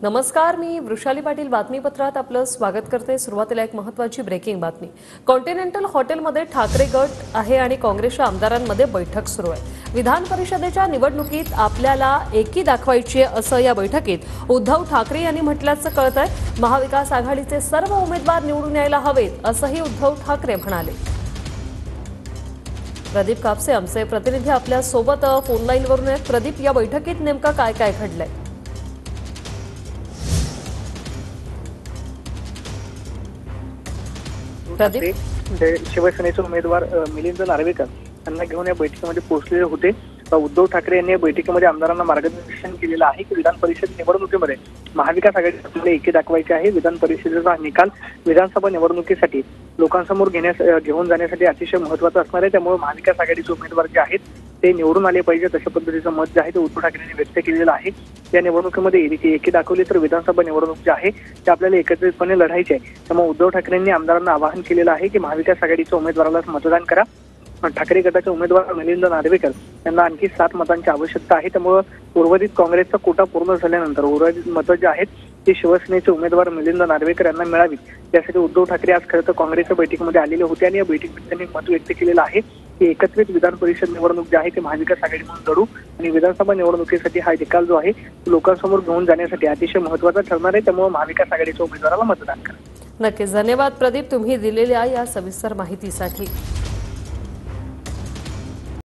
नमस्कार, मी वृषाली पाटील बातमीपत्रात आपलं स्वागत करते। सुरुवातीला एक महत्त्वाची ब्रेकिंग बातमी। कॉन्टिनेंटल हॉटेलमध्ये ठाकरे गट आहे आणि काँग्रेसच्या आमदारांमध्ये बैठक सुरू आहे। विधान परिषदेच्या निवडणुकीत आपल्याला एकी दाखवायची आहे असं या बैठकीत उद्धव ठाकरे यांनी म्हटल्याचं कळतंय। महाविकास आघाडीचे सर्व उमेदवार निवडून यायला हवेत असंही उद्धव ठाकरे म्हणाले। प्रदीप कापसे आमचे प्रतिनिधी आपल्या सोबत फोन लाईनवरून आहेत। प्रदीप, या बैठकीत नेमका काय काय घडलंय? शिवसेनेचे उमेदवार मिलिंद नार्वेकर यांना घेऊन या बैठकीमध्ये पोहोचलेले होते। उद्धव ठाकरे यांनी या बैठकीमध्ये आमदारांना मार्गदर्शन केलेलं आहे की विधान परिषद निवडणुकीमध्ये महाविकास आघाडी आपल्याला एकी दाखवायची आहे। विधान परिषदेचा निकाल विधानसभा निवडणुकीसाठी लोकांसमोर घेऊन जाण्यासाठी अतिशय महत्त्वाचा असणार आहे। त्यामुळे महाविकास आघाडीचे उमेदवार जे आहेत ते निवडून आले पाहिजेत अशा पद्धतीचं मत जे आहे ते उद्धव ठाकरे यांनी व्यक्त केलेलं आहे। या निवडणुकीमध्ये एकी दाखवली तर विधानसभा निवडणूक जी आहे ते आपल्याला एकत्रितपणे लढायची आहे। त्यामुळे उद्धव ठाकरेंनी आमदारांना आवाहन केलेलं आहे की महाविकास आघाडीच्या उमेदवाराला मतदान करा। ठाकरे गटाचे उमेदवार मिलिंद नार्वेकर यांना आणखी 7 मतांची आवश्यकता आहे। त्यामुळे उर्वरित काँग्रेसचा कोटा पूर्ण झाल्यानंतर उर्वरित मतं जे आहेत ते शिवसेनेचे उमेदवार मिलिंद नार्वेकर यांना मिळावीत यासाठी उद्धव ठाकरे आज खरं तर काँग्रेसच्या बैठकीमध्ये आलेले होते आणि या बैठकीत त्यांनी मत व्यक्त केलेलं आहे की एकत्रित विधान परिषद निवडणूक जी आहे ते महाविकास आघाडी म्हणून लढू आणि विधानसभा निवडणुकीसाठी हा निकाल जो आहे लोकांसमोर घेऊन जाण्यासाठी अतिशय महत्त्वाचा ठरणार आहे। त्यामुळे महाविकास आघाडीच्या उमेदवाराला मतदान करा। नक्कीच, धन्यवाद प्रदीप, तुम्ही दिलेल्या या सविस्तर माहितीसाठी।